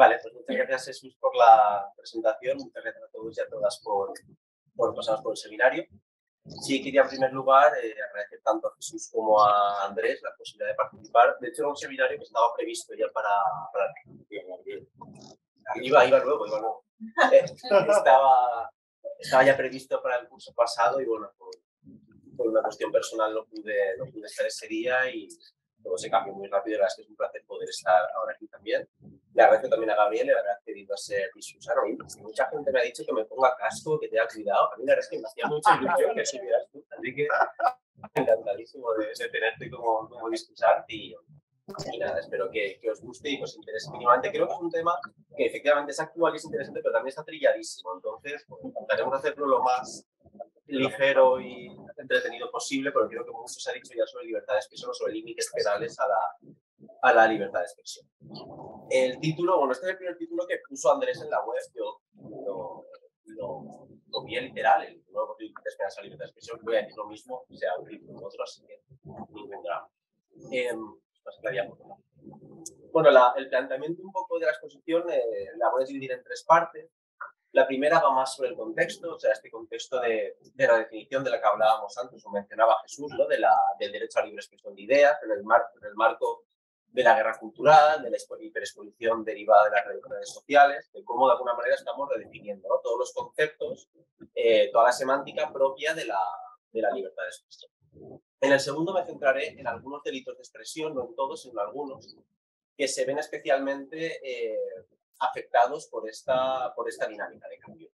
Vale, pues muchas gracias, Jesús, por la presentación. Muchas gracias a todos y a todas por pasarnos por el seminario. Sí, quería en primer lugar agradecer tanto a Jesús como a Andrés la posibilidad de participar. De hecho, era un seminario que estaba previsto ya para iba luego. Estaba ya previsto para el curso pasado y bueno, por una cuestión personal no pude estar ese día y todo se cambió muy rápido. La verdad es que es un placer poder estar ahora aquí también. Le agradezco también a Gabriel el haber accedido a ser discusano. Mucha gente me ha dicho que me ponga casco, que tenga cuidado. A mí la verdad es que me hacía mucha ilusión que subieras tú. Así que encantadísimo de tenerte como discursante y nada, espero que os guste y que os interese mínimamente. Creo que es un tema que efectivamente es actual y es interesante, pero también está trilladísimo. Entonces, intentaremos hacerlo lo más ligero y entretenido posible, pero creo que mucho se ha dicho ya sobre libertad de expresión o sobre límites penales a la libertad de expresión. El título, bueno, este es el primer título que puso Andrés en la web, yo lo copié literal, el nuevo límites penales a la libertad de expresión. Voy a decir lo mismo, sea un título u otro, así que ningún drama. Bueno, el planteamiento un poco de la exposición la voy a dividir en tres partes. La primera va más sobre el contexto, o sea, este contexto de la definición de la que hablábamos antes, o mencionaba Jesús, ¿no? del derecho a libre expresión de ideas, en el marco de la guerra cultural, de la hiperexposición derivada de las redes sociales, de cómo de alguna manera estamos redefiniendo, ¿no? Todos los conceptos, toda la semántica propia de la libertad de expresión. En el segundo me centraré en algunos delitos de expresión, no en todos, sino en algunos, que se ven especialmente afectados por esta dinámica de cambio.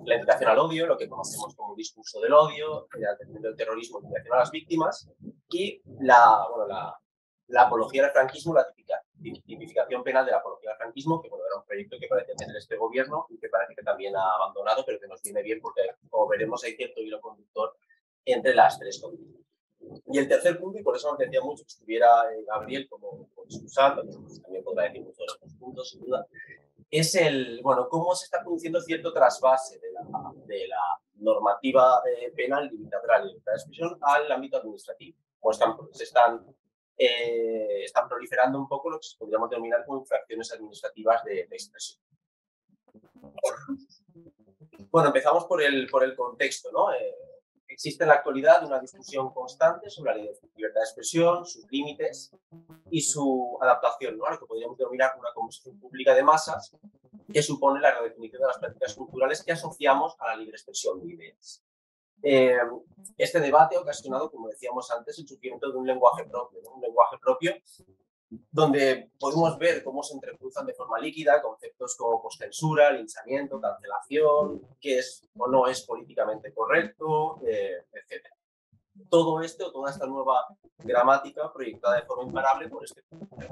La incitación al odio, lo que conocemos como discurso del odio, el atendimiento del terrorismo, la incitación a las víctimas y la apología del franquismo, la tipificación penal de la apología del franquismo, que bueno, era un proyecto que parece tener este gobierno y que parece que también ha abandonado, pero que nos viene bien porque, como veremos, hay cierto hilo conductor entre las tres conductas. Y el tercer punto, y por eso me apetecía mucho que estuviera Gabriel como excusado, también podrá decir muchos de los puntos, sin duda, es cómo se está produciendo cierto trasvase de la normativa penal limitadora de la libertad de expresión al ámbito administrativo. Están proliferando un poco lo que podríamos denominar como infracciones administrativas de expresión. Bueno, empezamos por el contexto, ¿no? Existe en la actualidad una discusión constante sobre la libertad de expresión, sus límites y su adaptación, ¿no? A lo que podríamos denominar una conversación pública de masas, que supone la redefinición de las prácticas culturales que asociamos a la libre expresión de ideas. Este debate ha ocasionado, como decíamos antes, el surgimiento de un lenguaje propio, ¿no? Un lenguaje propio donde podemos ver cómo se entrecruzan de forma líquida conceptos como postcensura, linchamiento, cancelación, qué es o no es políticamente correcto, etc. Todo esto, toda esta nueva gramática proyectada de forma imparable por este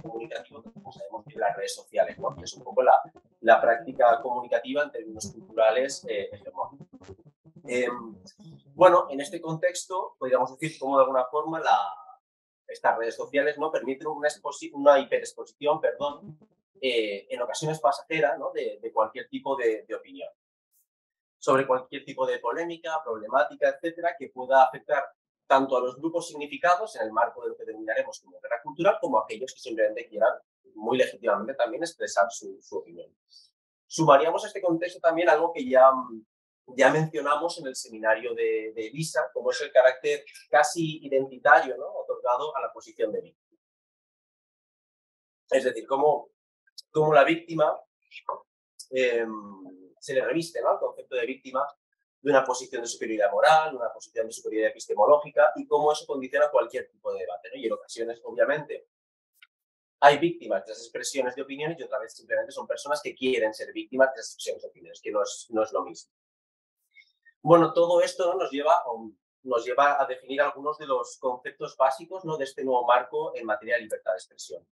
comunicativo que sabemos que las redes sociales, ¿no? Que es un poco la práctica comunicativa en términos culturales hegemónicos. Bueno, en este contexto podríamos decir cómo de alguna forma estas redes sociales, ¿no? Permiten una hiperexposición, en ocasiones pasajera, ¿no? de cualquier tipo de opinión, sobre cualquier tipo de polémica, problemática, etcétera, que pueda afectar tanto a los grupos significados en el marco de lo que denominaremos como guerra cultural, como a aquellos que simplemente quieran, muy legítimamente también, expresar su opinión. Sumaríamos a este contexto también algo que ya mencionamos en el seminario de Elisa, como es el carácter casi identitario, ¿no? Otorgado a la posición de víctima. Es decir, cómo la víctima se le reviste, ¿no? El concepto de víctima de una posición de superioridad moral, de una posición de superioridad epistemológica y cómo eso condiciona cualquier tipo de debate, ¿no? Y en ocasiones, obviamente, hay víctimas de esas expresiones de opiniones y otra vez simplemente son personas que quieren ser víctimas de esas expresiones de opiniones, que no es lo mismo. Bueno, todo esto, ¿no? nos lleva a definir algunos de los conceptos básicos, ¿no? de este nuevo marco en materia de libertad de expresión.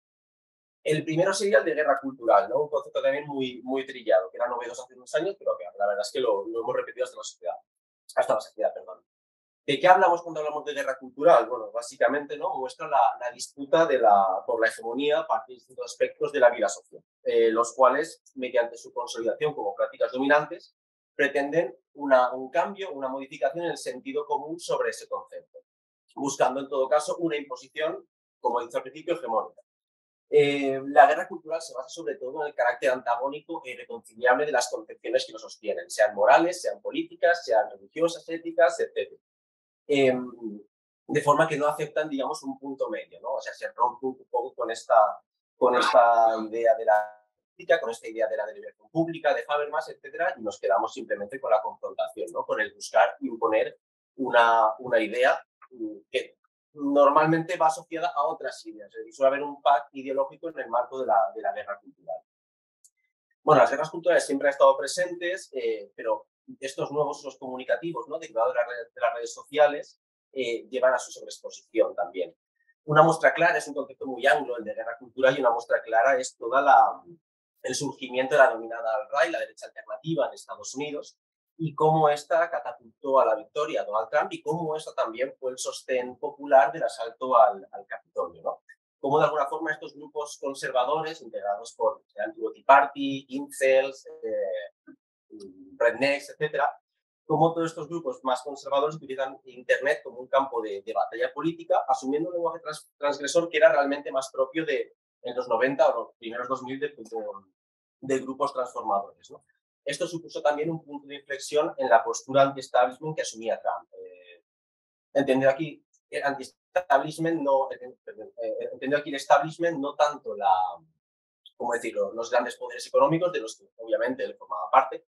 El primero sería el de guerra cultural, ¿no? Un concepto también muy trillado, que era novedoso hace unos años, pero que la verdad es que lo hemos repetido hasta la saciedad. ¿De qué hablamos cuando hablamos de guerra cultural? Bueno, básicamente, ¿no? Muestra la disputa por la hegemonía a partir de distintos aspectos de la vida social, los cuales, mediante su consolidación como prácticas dominantes, pretenden un cambio, una modificación en el sentido común sobre ese concepto, buscando en todo caso una imposición, como he dicho al principio, hegemónica. La guerra cultural se basa sobre todo en el carácter antagónico e irreconciliable de las concepciones que lo sostienen, sean morales, sean políticas, sean religiosas, éticas, etc. De forma que no aceptan, digamos, un punto medio, ¿no? O sea, se rompe un poco con esta idea de la política, con esta idea de la deliberación pública, de Habermas, etcétera, y nos quedamos simplemente con la confrontación, ¿no? Con el buscar imponer una idea que normalmente va asociada a otras ideas. Es decir, suele haber un pack ideológico en el marco de la guerra cultural. Bueno, las guerras culturales siempre han estado presentes, pero estos nuevos usos comunicativos, ¿no?, derivados de las redes sociales, llevan a su sobreexposición también. Una muestra clara es un concepto muy anglo, el de guerra cultural, y una muestra clara es el surgimiento de la denominada alt-right, la derecha alternativa en Estados Unidos, y cómo esta catapultó a la victoria a Donald Trump y cómo eso también fue el sostén popular del asalto al Capitolio, ¿no? Cómo de alguna forma estos grupos conservadores, integrados por el Anti-Tea Party, incels, rednecks, etcétera, cómo todos estos grupos más conservadores utilizan Internet como un campo de batalla política, asumiendo un lenguaje transgresor que era realmente más propio en los 90 o los primeros 2000 de grupos transformadores, ¿no? Esto supuso también un punto de inflexión en la postura anti-establishment que asumía Trump. Entendido aquí el anti-establishment, entendido aquí el establishment, no tanto ¿cómo decirlo?, los grandes poderes económicos, de los que obviamente él formaba parte,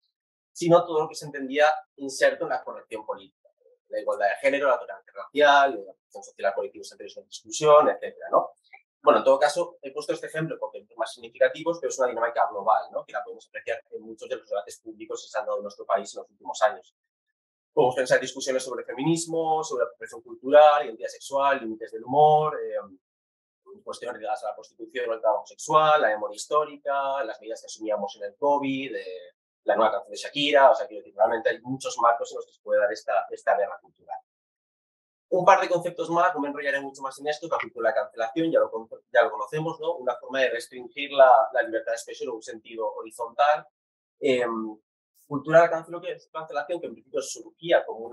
sino todo lo que se entendía inserto en la corrección política. La igualdad de género, la tolerancia racial, la protección social a colectivos anteriores a la exclusión, etcétera, ¿no? Bueno, en todo caso, he puesto este ejemplo porque es más significativos, pero es una dinámica global, ¿no?, que la podemos apreciar en muchos de los debates públicos que se han dado en nuestro país en los últimos años. Podemos pensar discusiones sobre feminismo, sobre apropiación cultural, identidad sexual, límites del humor, cuestiones ligadas a la prostitución o el trabajo sexual, la memoria histórica, las medidas que asumíamos en el COVID, la nueva canción de Shakira. O sea, quiero decir, realmente hay muchos marcos en los que se puede dar esta guerra cultural. Un par de conceptos más, no me enrollaré mucho más en esto. Capítulo de la cancelación, ya lo conocemos, ¿no? Una forma de restringir la libertad de expresión en un sentido horizontal. Cultura de la cancelación, que en principio surgía como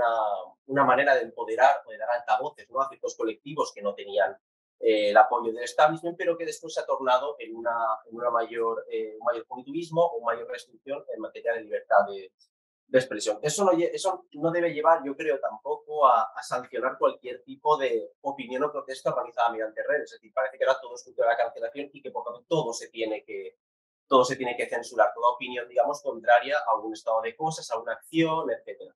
una manera de empoderar o de dar altavoces, ¿no?, a ciertos colectivos que no tenían el apoyo del establishment, pero que después se ha tornado en un mayor punitivismo o mayor restricción en materia de libertad de expresión. Eso no debe llevar, yo creo, tampoco a sancionar cualquier tipo de opinión o protesta organizada mediante redes. Es decir, parece que ahora todo es cultura de la cancelación y que por tanto todo se tiene que censurar, toda opinión, digamos, contraria a un estado de cosas, a una acción, etcétera.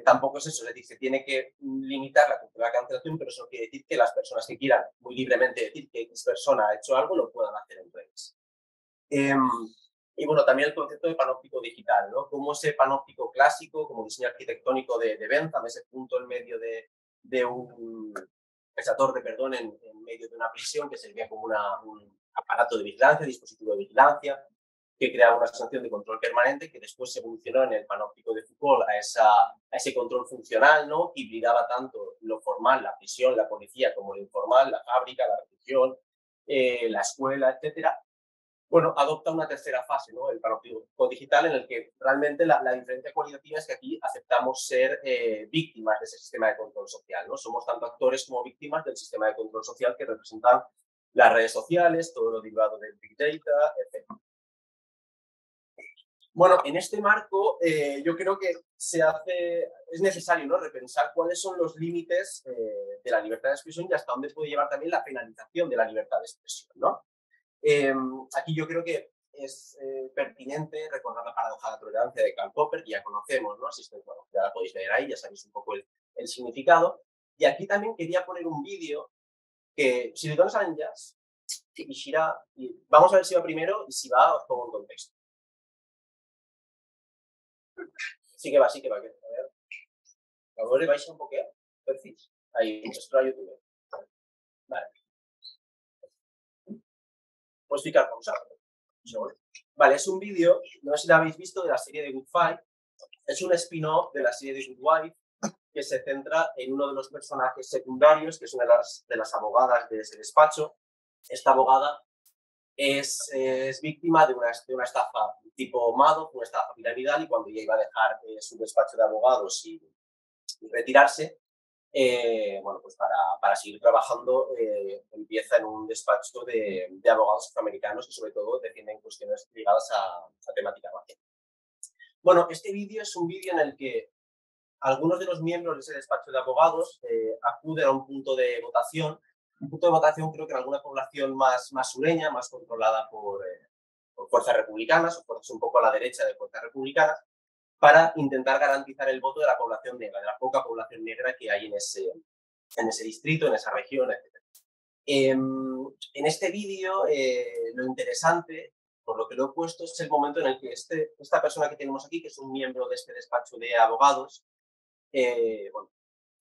Tampoco es eso, es decir, se tiene que limitar la cultura de la cancelación, pero eso no quiere decir que las personas que quieran muy libremente decir que X persona ha hecho algo lo puedan hacer en redes. Y bueno, también el concepto de panóptico digital, ¿no? Como ese panóptico clásico, como diseño arquitectónico de Bentham, ese punto en medio esa torre, perdón, en medio de una prisión que servía como un aparato de vigilancia, dispositivo de vigilancia, que creaba una sensación de control permanente que después se evolucionó en el panóptico de Foucault a ese control funcional, ¿no?, que hibridaba tanto lo formal, la prisión, la policía, como lo informal, la fábrica, la religión, la escuela, etcétera. Bueno, adopta una tercera fase, ¿no?, el panóptico digital, en el que realmente la diferencia cualitativa es que aquí aceptamos ser víctimas de ese sistema de control social, ¿no? Somos tanto actores como víctimas del sistema de control social que representan las redes sociales, todo lo derivado del Big Data, etc. Bueno, en este marco yo creo que es necesario, ¿no?, repensar cuáles son los límites de la libertad de expresión y hasta dónde puede llevar también la penalización de la libertad de expresión, ¿no? Aquí yo creo que es pertinente recordar la paradoja de la tolerancia de Karl Popper, que ya conocemos, ¿no? Bueno, ya la podéis leer ahí, ya sabéis un poco el significado. Y aquí también quería poner un vídeo que, si le salen ya, y Shira, vamos a ver si va primero y si va, os pongo en contexto. Sí que va, sí que va. A ver. Ahora vais un poquito, perfis. Ahí, esto a YouTube. Vale. Pues ficar pausa. Vale, es un vídeo, no sé si lo habéis visto, de la serie de Good Fight. Es un spin-off de la serie de Good Wife que se centra en uno de los personajes secundarios, que es una de las abogadas de ese despacho. Esta abogada es víctima de una estafa tipo Madoff, una estafa piramidal, y cuando ella iba a dejar su despacho de abogados y retirarse, bueno, pues para seguir trabajando, empieza en un despacho de abogados afroamericanos que sobre todo defienden cuestiones ligadas a temática racial. Bueno, este vídeo es un vídeo en el que algunos de los miembros de ese despacho de abogados acuden a un punto de votación. Un punto de votación creo que en alguna población más sureña, más controlada por fuerzas republicanas, o fuerzas un poco a la derecha de fuerzas republicanas, para intentar garantizar el voto de la población negra, de la poca población negra que hay en ese distrito, en esa región, etc. En este vídeo, lo interesante, por lo que lo he puesto, es el momento en el que esta persona que tenemos aquí, que es un miembro de este despacho de abogados, bueno,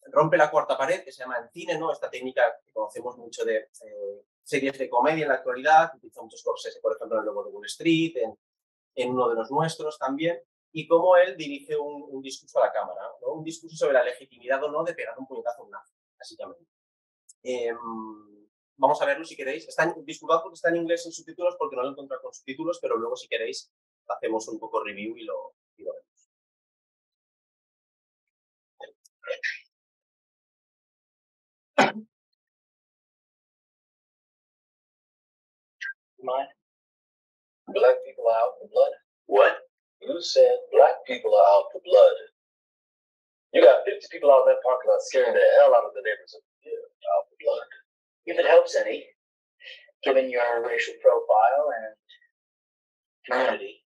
rompe la cuarta pared, que se llama el cine, ¿no? Esta técnica que conocemos mucho de series de comedia en la actualidad, que utiliza muchos Scorsese, por ejemplo, en El Lobo de Wall Street, en uno de los nuestros también, y cómo él dirige un discurso a la cámara, ¿no? Un discurso sobre la legitimidad o no de pegar un puñetazo a un nazi, básicamente. Vamos a verlo si queréis. Disculpad porque está en inglés sin subtítulos, porque no lo he encontrado con subtítulos, pero luego si queréis hacemos un poco review y lo vemos. Black people are out for blood. What? You said black people are out for blood. You got 50 people out in that parking lot scaring the hell out of the neighbors. Yeah, out for blood. If it helps any, given your racial profile and community,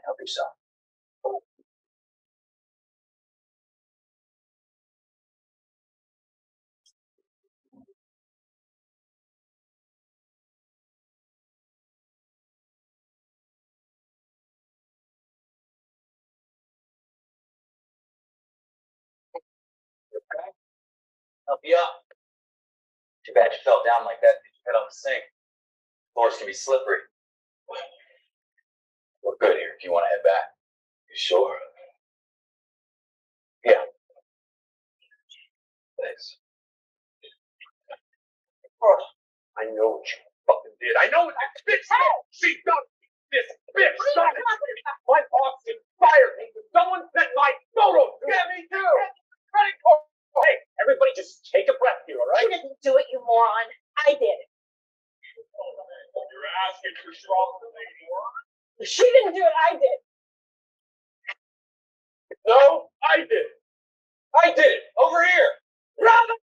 help yourself. Help you out. Too bad you fell down like that. Did you head on the sink? Floors can be slippery. We're good here if you want to head back. You sure? Yeah. Thanks. Oh, I know what you fucking did. I know what that bitch did. She done this bitch. My boss inspired me. Someone sent my photos. Yeah, me too. Hey, everybody just take a breath here, all right? You didn't do it, you moron. I did. You're asking for trouble, moron. She didn't do it, I did. No, I did. I did it. Over here. Brother!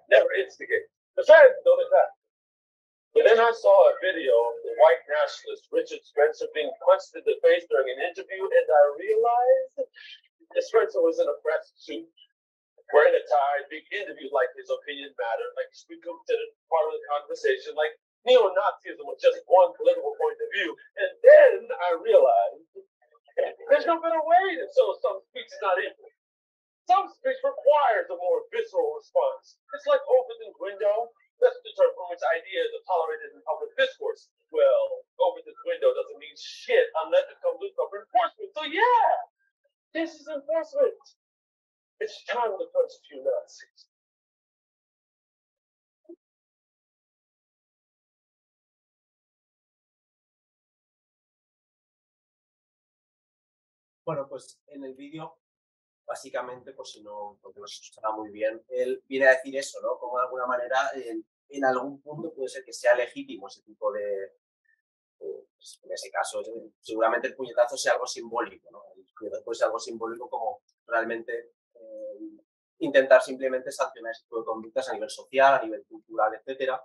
Never instigate. Besides, notice that. But then I saw a video of the white nationalist Richard Spencer being punched in the face during an interview, and I realized that Spencer was in a press suit, wearing a tie, being interviewed like his opinion mattered, like he's being considered part of the conversation, like neo-Nazism was just one political point of view. And then I realized there's no better way to show some speech is not equal. Some speech requires a more visceral response. It's like Overton's window. Let's determine which idea is tolerated in public discourse. Well, Overton's window doesn't mean shit unless it comes with proper enforcement. So yeah, this is enforcement. It's time to punch a few Nazis. Bueno, pues en el vídeo, básicamente, por si no, porque no se escuchará muy bien, él viene a decir eso, ¿no? Como de alguna manera, en algún punto puede ser que sea legítimo ese tipo de, pues, en ese caso, seguramente el puñetazo sea algo simbólico, ¿no? El puñetazo puede ser algo simbólico como realmente intentar simplemente sancionar ese tipo de conductas a nivel social, a nivel cultural, etcétera,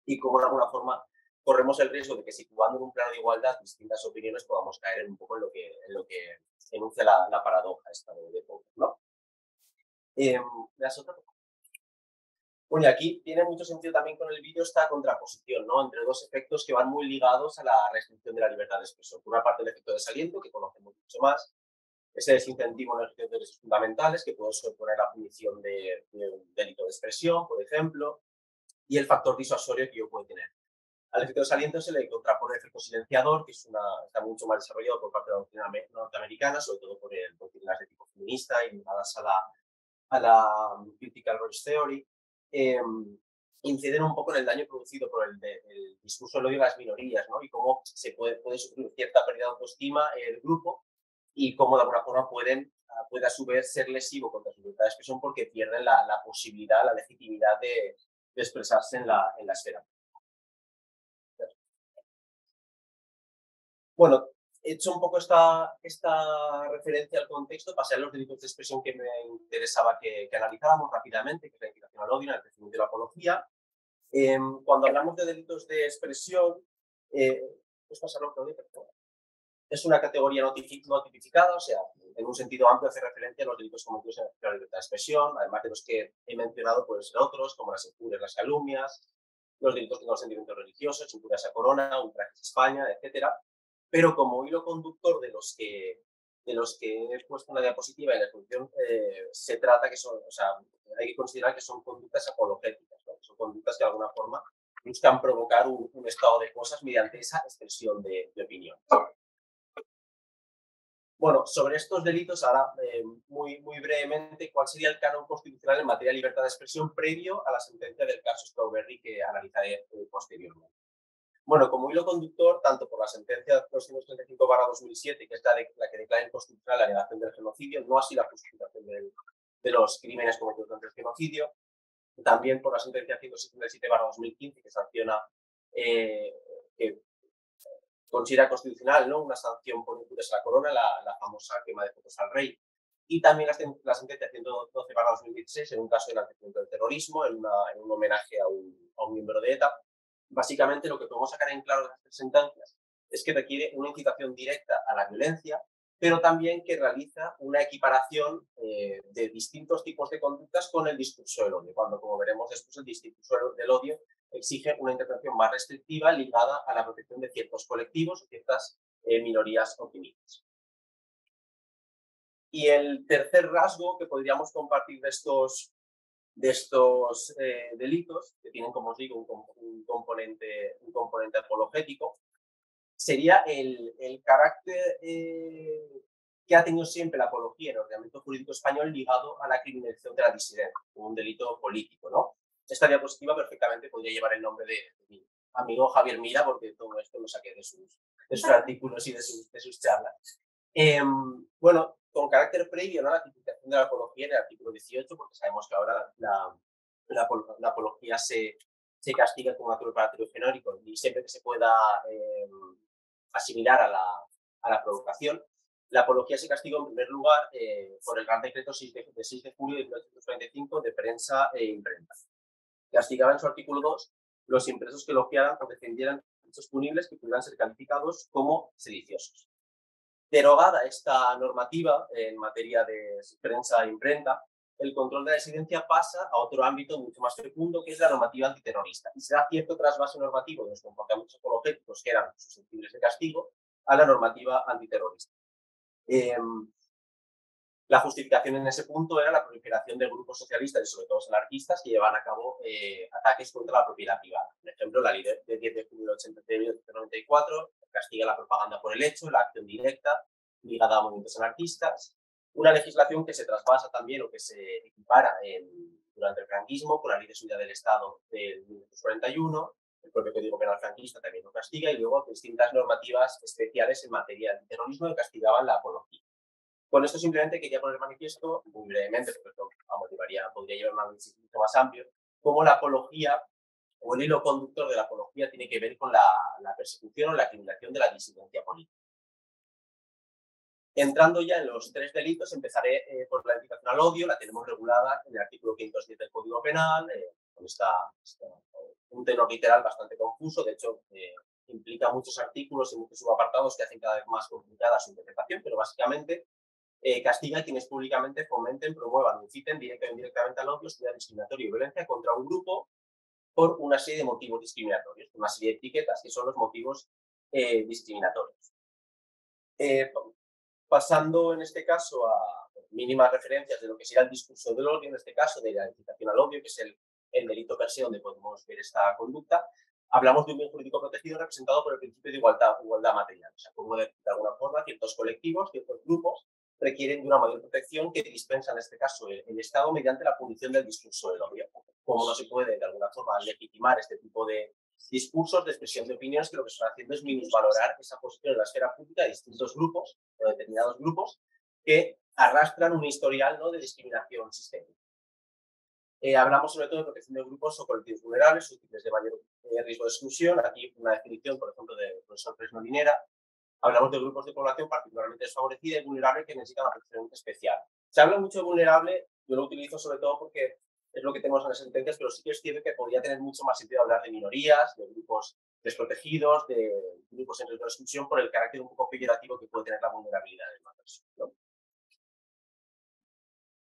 y como de alguna forma corremos el riesgo de que situando en un plano de igualdad distintas opiniones podamos caer en un poco en lo que enuncia la paradoja esta de Popper, ¿no? ¿Das otra? Bueno, y aquí tiene mucho sentido también con el vídeo esta contraposición, ¿no? Entre dos efectos que van muy ligados a la restricción de la libertad de expresión. Por una parte, el efecto desaliento, que conocemos mucho más, ese desincentivo en el ejercicio de derechos fundamentales, que puede suponer la punición de un delito de expresión, por ejemplo, y el factor disuasorio que yo puedo tener. Al efecto de desaliento se le contrapone el efecto silenciador, que está mucho más desarrollado por parte de la doctrina norteamericana, sobre todo por doctrinas de tipo feminista y ligadas a la Critical Race Theory. Inciden un poco en el daño producido por el discurso del odio a las minorías, ¿no? Y cómo se puede sufrir cierta pérdida de autoestima el grupo y cómo de alguna forma puede a su vez ser lesivo contra su libertad de expresión porque pierden la posibilidad, la legitimidad de expresarse en la esfera. Bueno, he hecho un poco esta referencia al contexto, pasé a los delitos de expresión que me interesaba que analizáramos rápidamente, que es la incitación al odio, el crecimiento de la apología. Cuando hablamos de delitos de expresión, pues pasarlo, Claudia, por favor. Es una categoría no tipificada, o sea, en un sentido amplio hace referencia a los delitos cometidos en la libertad de expresión, además de los que he mencionado pueden ser otros, como las injurias, las calumnias, los delitos de consentimiento religioso, injurias a corona, ultrajes a España, etcétera. Pero como hilo conductor de los que he puesto en la diapositiva y en la exposición, se trata que son, o sea, hay que considerar que son conductas apologéticas, ¿no? Son conductas que de alguna forma buscan provocar un estado de cosas mediante esa expresión de opinión. Bueno, sobre estos delitos, ahora muy brevemente, ¿cuál sería el canon constitucional en materia de libertad de expresión previo a la sentencia del caso Strawberry que analizaré posteriormente? Bueno, como hilo conductor, tanto por la sentencia 235/2007, que es la que declara inconstitucional la negación del genocidio, no así la justificación de los crímenes cometidos durante el genocidio, también por la sentencia 177/2015, que sanciona, que considera constitucional, ¿no?, una sanción por injurias a la corona, la famosa quema de fotos al rey, y también la sentencia 112/2016, en un caso de enaltecimiento del terrorismo, en un homenaje a un miembro de ETA. Básicamente, lo que podemos sacar en claro de las tres sentencias es que requiere una incitación directa a la violencia, pero también que realiza una equiparación de distintos tipos de conductas con el discurso del odio, cuando, como veremos después, el discurso del odio exige una interpretación más restrictiva ligada a la protección de ciertos colectivos o ciertas minorías opinibles. Y el tercer rasgo que podríamos compartir de estos delitos, que tienen, como os digo, un componente apologético, sería el carácter que ha tenido siempre la apología en el ordenamiento jurídico español ligado a la criminalización de la disidencia, como un delito político, ¿no? Esta diapositiva perfectamente podría llevar el nombre de mi amigo Javier Mira, porque todo esto lo saqué de sus artículos y de sus charlas. Bueno, con carácter previo, ¿no?, a la tipificación de la apología en el artículo 18, porque sabemos que ahora la apología se castiga con un acto preparatorio genérico y siempre que se pueda asimilar a la provocación. La apología se castiga en primer lugar por el Real Decreto 6 de julio de 1945 de prensa e imprenta. Castigaba en su artículo 2 los impresos que elogiaran o defendieran hechos punibles que pudieran ser calificados como sediciosos. Derogada esta normativa en materia de prensa e imprenta, el control de la disidencia pasa a otro ámbito mucho más fecundo, que es la normativa antiterrorista. Y se da cierto trasvase normativo de los comportamientos apologéticos que eran susceptibles de castigo a la normativa antiterrorista. La justificación en ese punto era la proliferación de grupos socialistas y sobre todo anarquistas que llevan a cabo ataques contra la propiedad privada. Por ejemplo, la ley de 10 de julio de 1994 castiga la propaganda por el hecho, la acción directa ligada a movimientos anarquistas. Una legislación que se traspasa también o que se equipara durante el franquismo con la Ley de Seguridad del Estado del 1941, el propio Código Penal franquista también lo castiga, y luego distintas normativas especiales en materia de antiterrorismo que castigaban la apología. Con esto simplemente quería poner manifiesto, muy brevemente, porque esto podría llevar un análisis mucho más amplio, cómo la apología o el hilo conductor de la apología tiene que ver con la persecución o la criminalización de la disidencia política. Entrando ya en los tres delitos, empezaré por la incitación al odio. La tenemos regulada en el artículo 510 del Código Penal, con un tenor literal bastante confuso. De hecho, implica muchos artículos y muchos subapartados que hacen cada vez más complicada su interpretación, pero básicamente castiga a quienes públicamente fomenten, promuevan o inciten directa o indirectamente al odio, estudia discriminatorio y violencia contra un grupo por una serie de motivos discriminatorios, una serie de etiquetas que son los motivos discriminatorios. Pasando en este caso a mínimas referencias de lo que será el discurso del odio, en este caso de la incitación al odio, que es el delito per se, donde podemos ver esta conducta, hablamos de un bien jurídico protegido representado por el principio de igualdad material. O sea, como de alguna forma ciertos colectivos, ciertos grupos requieren de una mayor protección que dispensa en este caso el Estado mediante la punición del discurso del odio. Como no se puede de alguna forma legitimar este tipo de discursos de expresión de opiniones, que lo que están haciendo es minusvalorar esa posición en la esfera pública de distintos grupos, o determinados grupos, que arrastran un historial, ¿no?, de discriminación sistémica. Hablamos sobre todo de protección de grupos o colectivos vulnerables, susceptibles de mayor riesgo de exclusión. Aquí una definición, por ejemplo, del profesor Fresno Linera. Hablamos de grupos de población particularmente desfavorecida y vulnerable que necesitan una protección especial. Se habla mucho de vulnerable, yo lo utilizo sobre todo porque es lo que tenemos en las sentencias, pero sí que es cierto que podría tener mucho más sentido hablar de minorías, de grupos desprotegidos, de grupos en riesgo de exclusión, por el carácter un poco peyorativo que puede tener la vulnerabilidad de una persona, ¿no?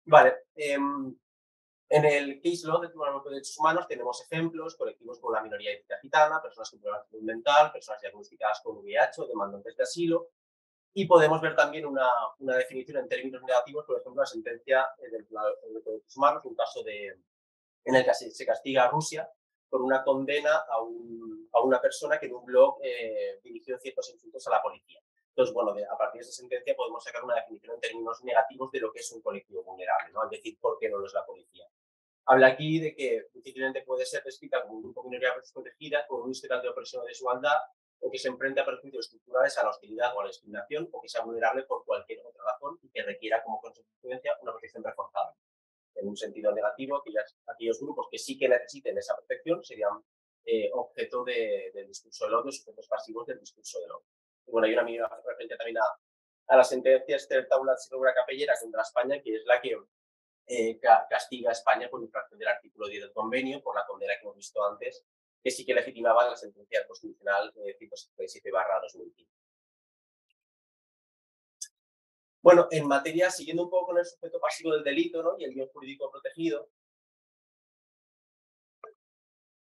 Vale. En el case law del Tribunal Europeo de Derechos Humanos tenemos ejemplos, colectivos con la minoría étnica gitana, personas con problemas de salud mental, personas diagnosticadas con VIH o demandantes de asilo, y podemos ver también una definición en términos negativos, por ejemplo, la sentencia del Tribunal Europeo de Derechos Humanos, un caso en el que se castiga a Rusia por una condena a una persona que en un blog dirigió ciertos insultos a la policía. Entonces, bueno, a partir de esa sentencia podemos sacar una definición en términos negativos de lo que es un colectivo vulnerable, ¿no? Al decir por qué no lo es la policía. Habla aquí de que difícilmente puede ser descrita como un grupo de minoría protegida, con un historial de opresión o desigualdad, o que se enfrente a perjuicios estructurales, a la hostilidad o a la discriminación, o que sea vulnerable por cualquier otra razón y que requiera como consecuencia una protección reforzada. En un sentido negativo, aquellos grupos que sí que necesiten esa protección serían objeto del discurso del odio, sujetos pasivos del discurso del odio. Y bueno, hay una mínima referencia también a la sentencia Taulat Segura Capellera contra España, que es la que castiga a España por infracción del artículo 10 del convenio, por la condena que hemos visto antes, que sí que legitimaba la sentencia constitucional 177/2015. Bueno, en materia, siguiendo un poco con el sujeto pasivo del delito, ¿no?, y el bien jurídico protegido,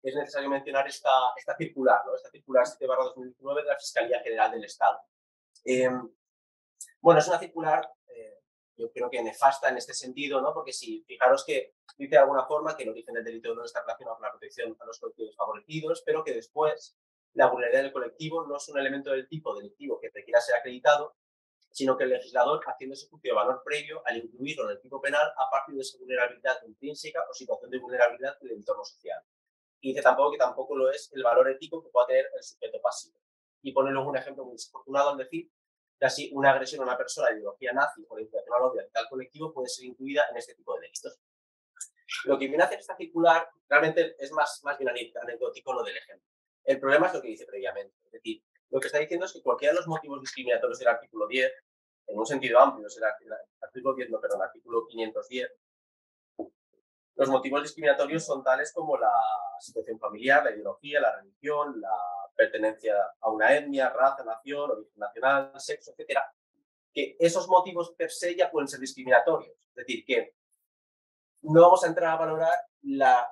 es necesario mencionar esta circular, ¿no?, esta circular 7/2019 de la Fiscalía General del Estado. Bueno, es una circular, yo creo que nefasta en este sentido, ¿no?, porque si fijaros que dice de alguna forma que el origen del delito no está relacionado con la protección a los colectivos favorecidos, pero que después la vulnerabilidad del colectivo no es un elemento del tipo delictivo que requiera ser acreditado, sino que el legislador, haciéndose juicio de valor previo al incluirlo en el tipo penal a partir de esa vulnerabilidad intrínseca o situación de vulnerabilidad del entorno social. Y dice que tampoco lo es el valor ético que pueda tener el sujeto pasivo. Y pone luego un ejemplo muy desafortunado al decir que así una agresión a una persona de ideología nazi o de incitación al odio de tal colectivo puede ser incluida en este tipo de delitos. Lo que viene a hacer esta circular realmente es más bien anecdótico lo del ejemplo. El problema es lo que dice previamente. Es decir, lo que está diciendo es que cualquiera de los motivos discriminatorios del artículo 10, en un sentido amplio, es el artículo 10, no, perdón, el artículo 510, los motivos discriminatorios son tales como la situación familiar, la ideología, la religión, la pertenencia a una etnia, raza, nación, origen nacional, sexo, etcétera, que esos motivos per se ya pueden ser discriminatorios. Es decir, que no vamos a entrar a valorar la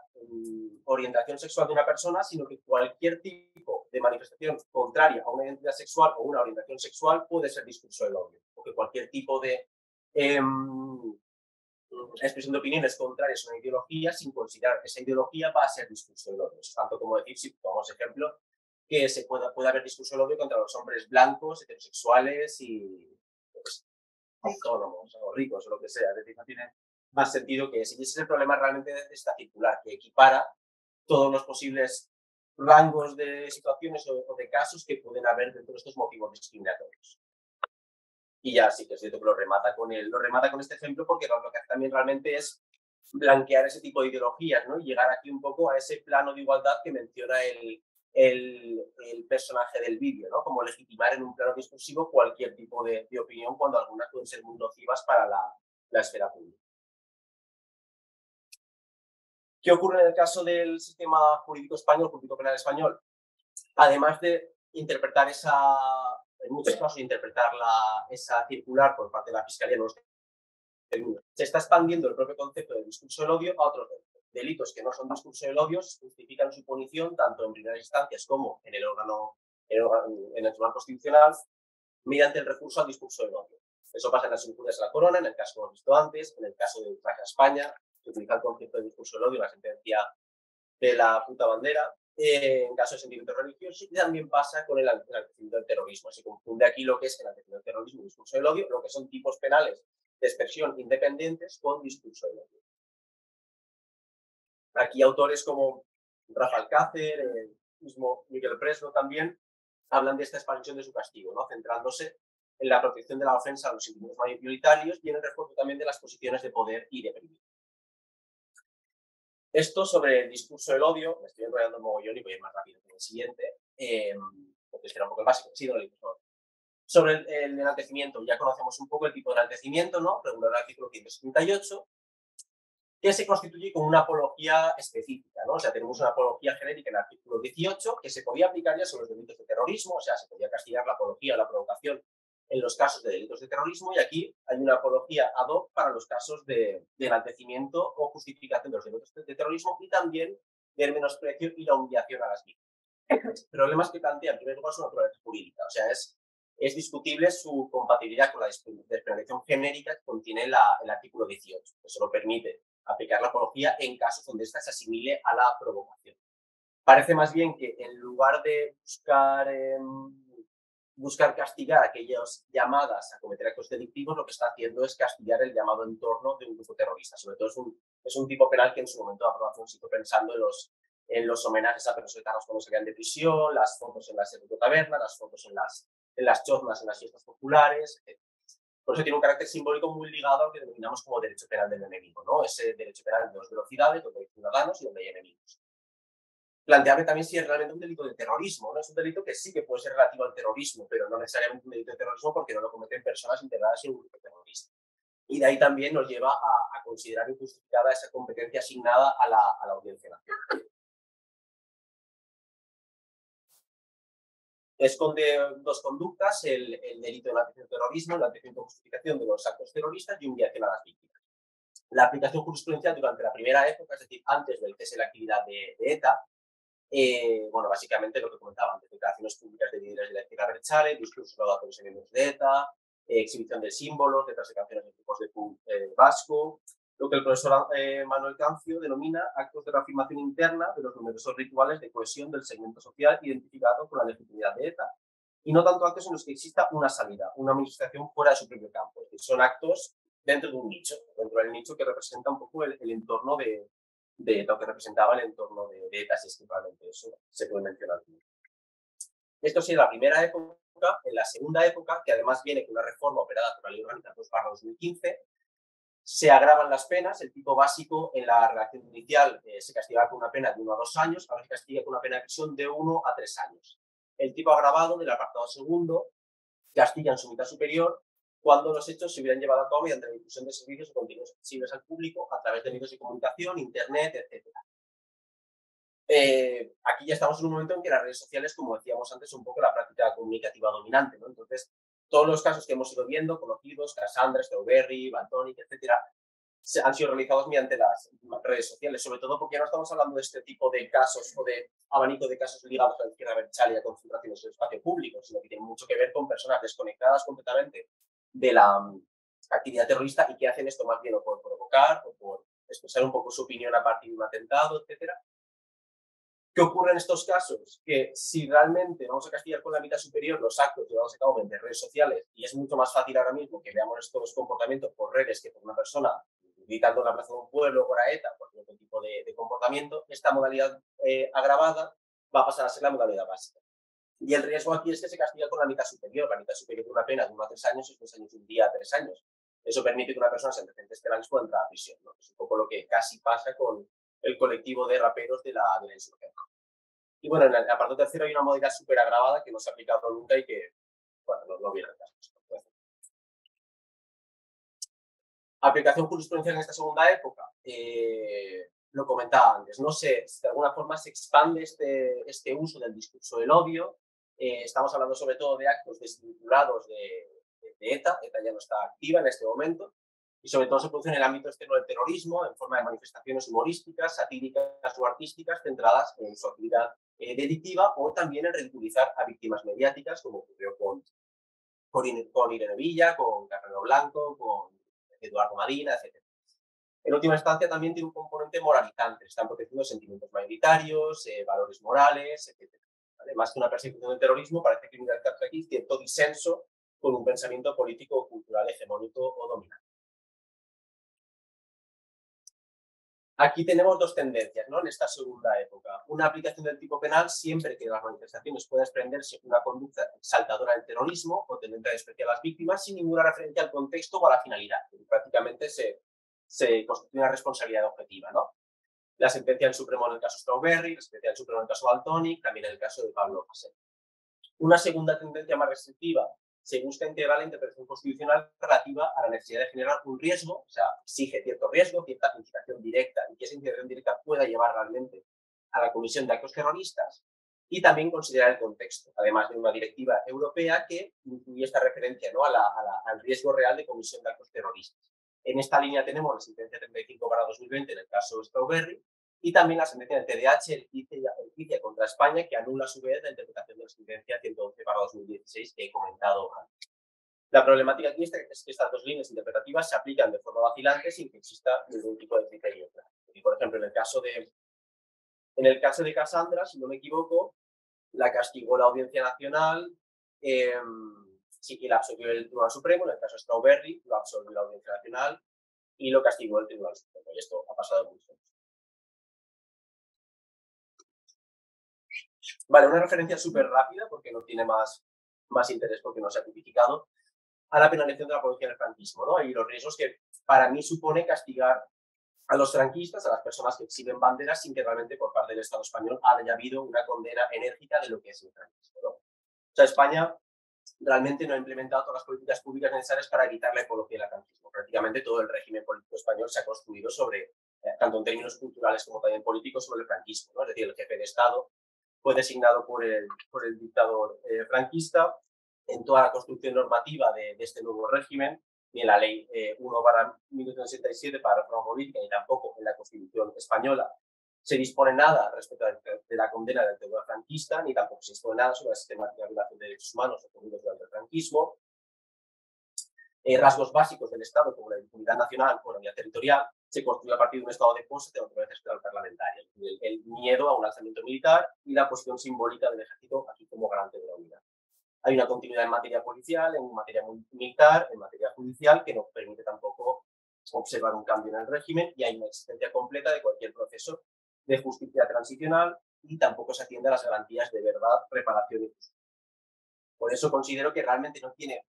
orientación sexual de una persona, sino que cualquier tipo de manifestación contraria a una identidad sexual o una orientación sexual puede ser discurso del odio, o que cualquier tipo de expresión de opiniones contrarias a una ideología, sin considerar esa ideología, va a ser discurso del odio. Es tanto como decir, si tomamos ejemplo, que se puede haber discurso del odio contra los hombres blancos, heterosexuales y pues, autónomos o ricos o lo que sea. Es decir, no tiene más sentido que ese. Y ese es el problema realmente de esta circular, que equipara todos los posibles rangos de situaciones o de casos que pueden haber dentro de estos motivos discriminatorios. Y ya sí que es cierto que lo remata con este ejemplo, porque lo que hace también realmente es blanquear ese tipo de ideologías, ¿no? Y llegar aquí un poco a ese plano de igualdad que menciona el personaje del vídeo, ¿no? Como legitimar en un plano discursivo cualquier tipo de opinión, cuando algunas pueden ser muy nocivas para la esfera pública. ¿Qué ocurre en el caso del sistema jurídico español, jurídico penal español? Además de interpretar en muchos casos interpretar esa circular por parte de la Fiscalía, se está expandiendo el propio concepto de discurso del odio a otros delitos que no son discurso del odio, justifican su punición tanto en primeras instancias como en el Tribunal Constitucional mediante el recurso al discurso del odio. Eso pasa en las injurias a la corona, en el caso que hemos visto antes, en el caso de ultraje a España, se utiliza el concepto de discurso del odio en la sentencia de la puta bandera, en caso de sentimiento religioso, y también pasa con el enaltecimiento del terrorismo. Se confunde aquí lo que es el enaltecimiento del terrorismo y discurso del odio, lo que son tipos penales de expresión independientes con discurso del odio. Aquí autores como Rafa Alcácer, el mismo Miguel Presno también, hablan de esta expansión de su castigo, ¿no? Centrándose en la protección de la ofensa a los sentimientos mayoritarios y en el refuerzo también de las posiciones de poder y de privilegio. Esto sobre el discurso del odio, me estoy enrollando un mogollón y voy a ir más rápido que el siguiente, porque será un poco el básico. Sí, no, por favor. Sobre el enaltecimiento, ya conocemos un poco el tipo de enaltecimiento, ¿no? Regular el artículo 178, que se constituye como una apología específica, ¿no? O sea, tenemos una apología genérica en el artículo 18 que se podía aplicar ya sobre los delitos de terrorismo, o sea, se podía castigar la apología o la provocación en los casos de delitos de terrorismo, y aquí hay una apología ad hoc para los casos de enaltecimiento o justificación de los delitos de terrorismo y también del menosprecio y la humillación a las víctimas. Problemas que plantea, en primer lugar, su naturaleza jurídica, o sea, es discutible su compatibilidad con la despenalización genérica que contiene el artículo 18, que solo permite aplicar la apología en casos donde ésta se asimile a la provocación. Parece más bien que en lugar de buscar castigar a aquellas llamadas a cometer actos delictivos, lo que está haciendo es castigar el llamado entorno de un grupo terrorista. Sobre todo es un tipo penal que en su momento de aprobación se hizo pensando en los homenajes a presos etarras cuando salían de prisión, las fotos en las tabernas, las fotos en las choznas, en las fiestas populares, etc. Por eso tiene un carácter simbólico muy ligado a lo que denominamos como derecho penal del enemigo, ¿no? Ese derecho penal de dos velocidades, donde hay ciudadanos y donde hay enemigos. Plantearme también si es realmente un delito de terrorismo, ¿no? Es un delito que sí que puede ser relativo al terrorismo, pero no necesariamente un delito de terrorismo porque no lo cometen personas integradas en un grupo terrorista. Y de ahí también nos lleva a considerar injustificada esa competencia asignada a la Audiencia Nacional. Esconde dos conductas, el delito de enaltecimiento del terrorismo, la enaltecimiento de justificación de los actos terroristas y humillación a las víctimas. La aplicación jurisprudencial durante la primera época, es decir, antes del cese de la actividad de ETA, bueno, básicamente lo que comentaba antes, declaraciones públicas de líderes de la izquierda Abertzale, discursos laudatorios en miembros de ETA, exhibición de símbolos, letras de canciones de grupos de punk vasco, lo que el profesor Manuel Cancio denomina actos de reafirmación interna de los numerosos rituales de cohesión del segmento social identificado con la legitimidad de ETA, y no tanto actos en los que exista una salida, una manifestación fuera de su propio campo. Es decir, son actos dentro de un nicho, dentro del nicho que representa un poco el entorno de ETA, que representaba el entorno de ETA, si es que realmente eso se puede mencionar aquí. Esto sí, en la primera época. En la segunda época, que además viene con una reforma operada por la Ley Orgánica 2/2015, se agravan las penas. El tipo básico en la redacción inicial se castigaba con una pena de 1 a 2 años, ahora se castiga con una pena de prisión de 1 a 3 años. El tipo agravado del apartado segundo castiga en su mitad superior cuando los hechos se hubieran llevado a cabo mediante la difusión de servicios o contenidos accesibles al público a través de medios de comunicación, internet, etc. Aquí ya estamos en un momento en que las redes sociales, como decíamos antes, son un poco la práctica comunicativa dominante, ¿no? Entonces, todos los casos que hemos ido viendo, conocidos, Cassandra, Strawberry, Baltonic, etcétera, han sido realizados mediante las redes sociales, sobre todo porque ya no estamos hablando de este tipo de casos o de abanico de casos ligados a la izquierda Abertzale y a concentraciones en el espacio público, sino que tienen mucho que ver con personas desconectadas completamente de la actividad terrorista y que hacen esto más bien o por provocar o por expresar un poco su opinión a partir de un atentado, etcétera. ¿Qué ocurre en estos casos? Que si realmente vamos a castigar con la mitad superior los actos llevados a cabo mediante redes sociales, y es mucho más fácil ahora mismo que veamos estos comportamientos por redes que por una persona gritando en la plaza de un pueblo, por ETA, por otro tipo de comportamiento, esta modalidad agravada va a pasar a ser la modalidad básica. Y el riesgo aquí es que se castiga con la mitad superior de una pena de 1 a 3 años y 2 años y un día a 3 años. Eso permite que una persona sin antecedentes penales pueda entrar a prisión, ¿no? Es un poco lo que casi pasa con el colectivo de raperos de la insurgencia. Y bueno, en el apartado tercero hay una modalidad súper agravada que no se ha aplicado nunca y que, bueno, no viene al caso. Aplicación jurisprudencial en esta segunda época, lo comentaba antes, no sé si de alguna forma se expande este uso del discurso del odio. Estamos hablando sobre todo de actos desvinculados de ETA. ETA ya no está activa en este momento, y sobre todo se produce en el ámbito externo del terrorismo en forma de manifestaciones humorísticas, satíricas o artísticas centradas en su actividad delictiva, o también en ridiculizar a víctimas mediáticas, como ocurrió con Irene Villa, con Carrero Blanco, con Eduardo Madina, etc. En última instancia, también tiene un componente moralizante. Están protegiendo sentimientos mayoritarios, valores morales, etc. ¿Vale? Más que una persecución del terrorismo, parece criminalizar aquí cierto disenso con un pensamiento político o cultural hegemónico o dominante. Aquí tenemos dos tendencias, ¿no? En esta segunda época. Una aplicación del tipo penal siempre que de las manifestaciones pueda desprenderse una conducta exaltadora del terrorismo o tendente a despreciar a las víctimas sin ninguna referencia al contexto o a la finalidad. Prácticamente se constituye una responsabilidad objetiva, ¿no? La sentencia del Supremo en el caso Strawberry, la sentencia del Supremo en el caso Valtonyc, también en el caso de Pablo Hasél. Una segunda tendencia más restrictiva se busca integrar la interpretación constitucional relativa a la necesidad de generar un riesgo, o sea, exige cierto riesgo, cierta incitación directa, y que esa incitación directa pueda llevar realmente a la comisión de actos terroristas, y también considerar el contexto, además de una directiva europea que incluye esta referencia, ¿no? al riesgo real de comisión de actos terroristas. En esta línea tenemos la sentencia 35/2020 en el caso Strawberry, y también la sentencia del TDH, el juicio contra España, que anula a su vez la interpretación de la sentencia 111/2016 que he comentado antes. La problemática aquí es que estas dos líneas interpretativas se aplican de forma vacilante sin que exista ningún tipo de criterio. Y, por ejemplo, en el caso de Cassandra, si no me equivoco, la castigó la Audiencia Nacional, sí que la absolvió el Tribunal Supremo. En el caso de Strawberry, lo absolvió la Audiencia Nacional y lo castigó el Tribunal Supremo. Y esto ha pasado mucho. Vale, una referencia súper rápida, porque no tiene más interés, porque no se ha tipificado, a la penalización de la apología del franquismo, ¿no? Y los riesgos que para mí supone castigar a los franquistas, a las personas que exhiben banderas, sin que realmente por parte del Estado español haya habido una condena enérgica de lo que es el franquismo, ¿no? O sea, España realmente no ha implementado todas las políticas públicas necesarias para evitar la apología del franquismo. Prácticamente todo el régimen político español se ha construido sobre, tanto en términos culturales como también políticos, sobre el franquismo, ¿no? Es decir, el jefe de Estado fue designado por el dictador franquista. En toda la construcción normativa de este nuevo régimen, ni en la ley 1/1967 para la reforma política, ni tampoco en la Constitución española se dispone nada respecto de la condena del terror franquista, ni tampoco se dispone nada sobre la sistemática violación de derechos humanos ocurridos durante el franquismo. Rasgos básicos del Estado, como la unidad nacional o la unidad territorial, se construye a partir de un estado de posse de autoridad estatal parlamentaria. El miedo a un alzamiento militar y la posición simbólica del ejército aquí como garante de la unidad. Hay una continuidad en materia policial, en materia militar, en materia judicial, que no permite tampoco observar un cambio en el régimen, y hay una existencia completa de cualquier proceso de justicia transicional, y tampoco se atiende a las garantías de verdad, reparación y justicia. Por eso considero que realmente no tiene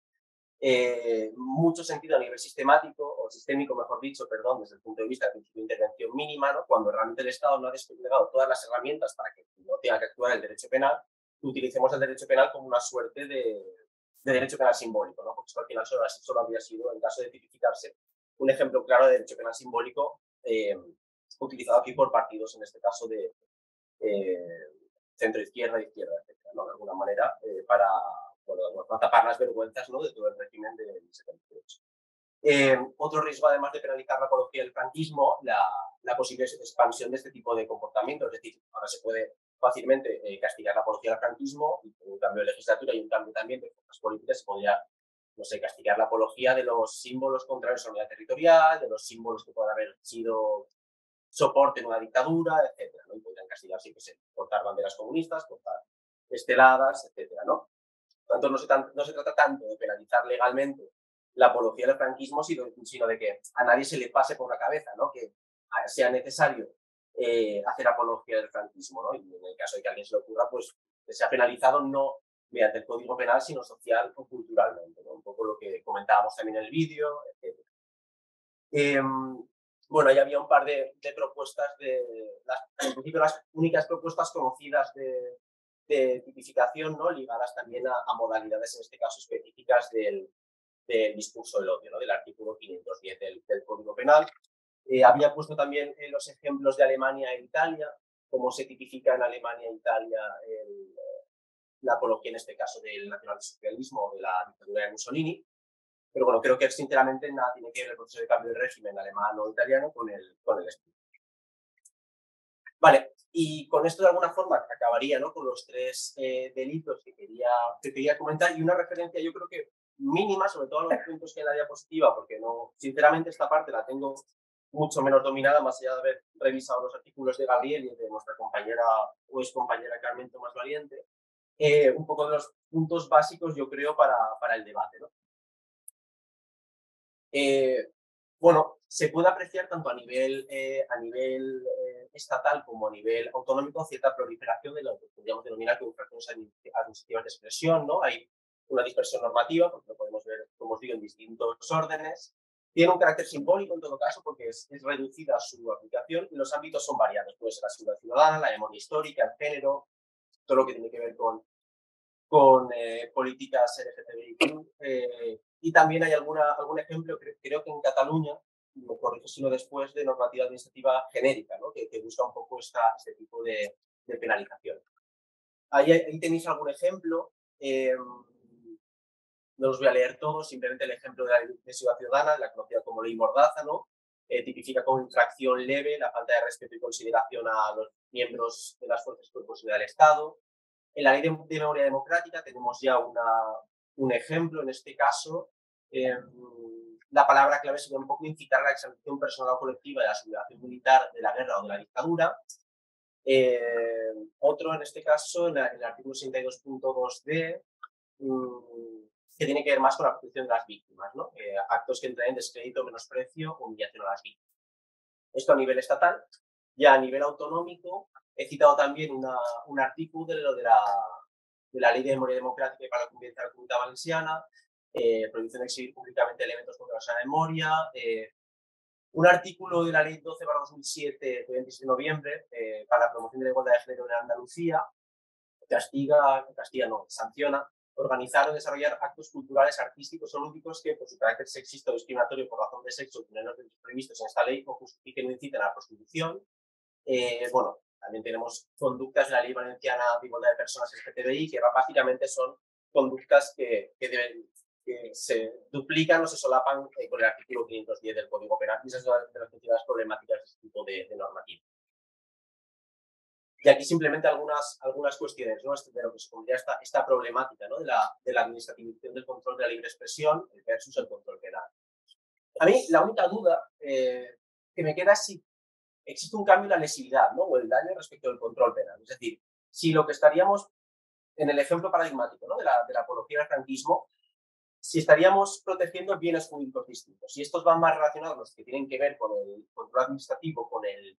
mucho sentido a nivel sistemático, o sistémico, mejor dicho, perdón, desde el punto de vista del principio de intervención mínima, ¿no? Cuando realmente el Estado no ha desplegado todas las herramientas para que no tenga que actuar el derecho penal, utilicemos el derecho penal como una suerte de derecho penal simbólico, ¿no? Porque al final solo habría sido, en caso de tipificarse, un ejemplo claro de derecho penal simbólico utilizado aquí por partidos, en este caso de centro-izquierda, izquierda, etcétera, ¿no? De alguna manera, para tapar las vergüenzas, ¿no? De todo el régimen del 78. Otro riesgo, además de penalizar la apología del franquismo, la posible expansión de este tipo de comportamiento. Es decir, ahora se puede fácilmente castigar la apología del franquismo, y con un cambio de legislatura y un cambio también de fuerzas políticas se podría, no sé, castigar la apología de los símbolos contrarios a la unidad territorial, de los símbolos que puedan haber sido soporte en una dictadura, etcétera, ¿no? Y podrían castigar, sí que sé, cortar banderas comunistas, cortar esteladas, etcétera, ¿no? Por tanto, no se trata tanto de penalizar legalmente la apología del franquismo, sino de que a nadie se le pase por la cabeza, ¿no? Que sea necesario hacer apología del franquismo, ¿no? Y en el caso de que a alguien se le ocurra, pues que sea penalizado no mediante el Código Penal, sino social o culturalmente, ¿no? Un poco lo que comentábamos también en el vídeo, etc. Bueno, ahí había un par de propuestas, en principio las únicas propuestas conocidas de tipificación, ¿no? Ligadas también a modalidades, en este caso específicas del discurso del odio, ¿no? Del artículo 510 del Código Penal. Había puesto también los ejemplos de Alemania e Italia, cómo se tipifica en Alemania e Italia la apología, en este caso, del nacionalsocialismo o de la dictadura de Mussolini. Pero bueno, creo que sinceramente nada tiene que ver el proceso de cambio de régimen alemán o italiano con el espíritu. Vale, y con esto de alguna forma acabaría, ¿no? Con los tres delitos que quería comentar, y una referencia yo creo que mínima, sobre todo a los puntos que en la diapositiva, porque no, sinceramente esta parte la tengo mucho menos dominada, más allá de haber revisado los artículos de Gabriel y de nuestra compañera o excompañera Carmen Tomás Valiente, un poco de los puntos básicos, yo creo, para el debate, ¿no? Bueno, se puede apreciar tanto a nivel estatal como a nivel autonómico cierta proliferación de lo que podríamos denominar como infracciones administrativas de expresión, ¿no? Hay una dispersión normativa, porque lo podemos ver, como os digo, en distintos órdenes. Tiene un carácter simbólico en todo caso, porque es reducida su aplicación y los ámbitos son variados. Puede ser la seguridad ciudadana, la memoria histórica, el género, todo lo que tiene que ver con políticas LGTBIQ. Y también hay algún ejemplo, creo que en Cataluña, lo corrijo sino después, de normativa administrativa genérica, ¿no? que busca un poco este tipo de penalización. Ahí tenéis algún ejemplo. No os voy a leer todos, simplemente el ejemplo de la ley de seguridad ciudadana, la conocida como ley Mordaza, ¿no? Tipifica como infracción leve la falta de respeto y consideración a los miembros de las fuerzas y cuerpos de seguridad del Estado. En la ley de memoria democrática tenemos ya un ejemplo, en este caso, la palabra clave sería un poco incitar a la exaltación personal o colectiva de la sublevación militar, de la guerra o de la dictadura. Otro, en este caso, en el artículo 62.2d, que tiene que ver más con la protección de las víctimas, ¿no? Actos que entran en descrédito, menosprecio o humillación a las víctimas. Esto a nivel estatal. Ya a nivel autonómico, he citado también un artículo de la Ley de Memoria Democrática y para la Convivencia de la Comunidad Valenciana, prohibición de exhibir públicamente elementos contra la memoria, un artículo de la Ley 12/2007 de 26 de noviembre para la promoción de la igualdad de género en Andalucía, sanciona organizar o desarrollar actos culturales, artísticos o lúdicos que, por su carácter sexista o discriminatorio por razón de sexo, tienen los derechos previstos en esta ley o justifiquen o inciten a la prostitución. Bueno, también tenemos conductas de la Ley Valenciana de Igualdad de Personas LGTBI, que básicamente son conductas que se duplican o se solapan con el artículo 510 del Código Penal. Y esas son de las principales problemáticas de este tipo de normativa. Y aquí simplemente algunas cuestiones, ¿no? De lo que se pondría esta problemática, ¿no? de la administrativización del control de la libre expresión versus el control penal. A mí la única duda que me queda es si existe un cambio en la lesividad, ¿no? O el daño respecto del control penal. Es decir, si lo que estaríamos, en el ejemplo paradigmático, ¿no? de la apología del franquismo, si estaríamos protegiendo bienes jurídicos distintos. Y estos van más relacionados los que tienen que ver con el control administrativo, con el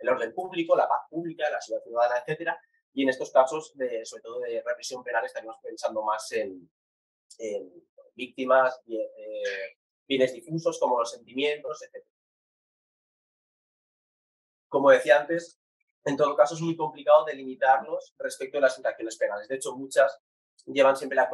orden público, la paz pública, la seguridad ciudadana, etcétera. Y en estos casos, sobre todo de represión penal, estaríamos pensando más en víctimas, bienes difusos como los sentimientos, etcétera. Como decía antes, en todo caso es muy complicado delimitarlos respecto a las infracciones penales. De hecho, muchas llevan siempre la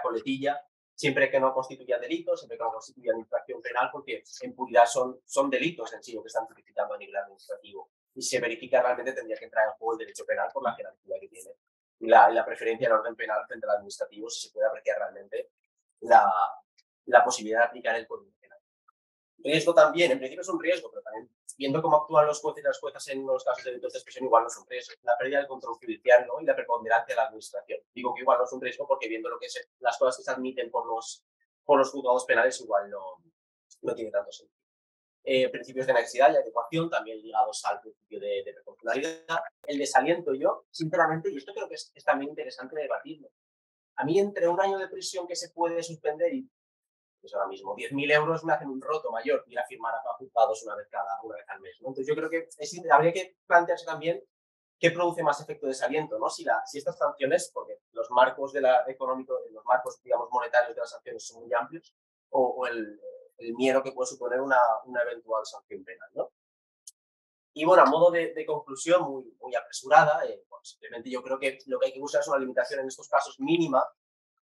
coletilla, siempre que no constituyan delitos, siempre que no constituyan infracción penal, porque en puridad son delitos en sí lo que están tipificando a nivel administrativo. Y si se verifica realmente tendría que entrar en juego el derecho penal por la jerarquía que tiene. Y la preferencia del orden penal frente al administrativo, si se puede apreciar realmente la posibilidad de aplicar el código penal. Riesgo también, en principio es un riesgo, pero también viendo cómo actúan los jueces y las juezas en los casos de delitos de expresión, igual no es un riesgo. La pérdida del control judicial, ¿no? Y la preponderancia de la administración. Digo que igual no es un riesgo porque viendo lo que es las cosas que se admiten por los juzgados penales, igual no tiene tanto sentido. Principios de necesidad y adecuación también ligados al principio de proporcionalidad. El desaliento, yo, sinceramente, y esto creo que es también interesante debatirlo. A mí, entre un año de prisión que se puede suspender y pues ahora mismo 10.000 euros me hacen un roto mayor ir a firmar a juzgados una vez al mes, ¿no? Entonces yo creo que habría que plantearse también qué produce más efecto de desaliento, ¿no? Si estas sanciones, porque los marcos los marcos, digamos, monetarios de las sanciones son muy amplios, o el miedo que puede suponer una eventual sanción penal, ¿no? Y bueno, a modo de conclusión muy apresurada, pues simplemente yo creo que lo que hay que buscar es una limitación en estos casos mínima,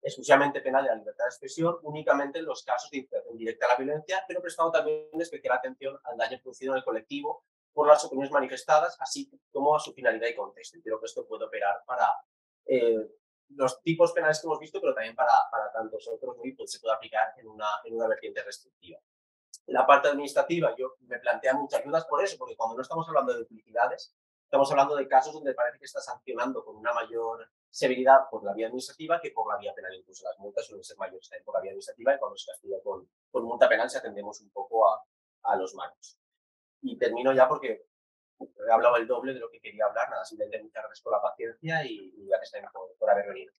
exclusivamente penal de la libertad de expresión, únicamente en los casos de infracción directa a la violencia, pero prestando también especial atención al daño producido en el colectivo por las opiniones manifestadas, así como a su finalidad y contexto. Y creo que esto puede operar para los tipos penales que hemos visto, pero también para tantos otros, y pues se puede aplicar en una vertiente restrictiva. La parte administrativa, yo me plantea muchas dudas por eso, porque cuando no estamos hablando de duplicidades, estamos hablando de casos donde parece que está sancionando con una mayor severidad por la vía administrativa que por la vía penal. Incluso las multas suelen ser mayores también por la vía administrativa y cuando se castiga con multa penal si atendemos un poco a los marcos. Y termino ya porque he hablado el doble de lo que quería hablar. Nada, simplemente muchas gracias por la paciencia y gracias también por haber venido.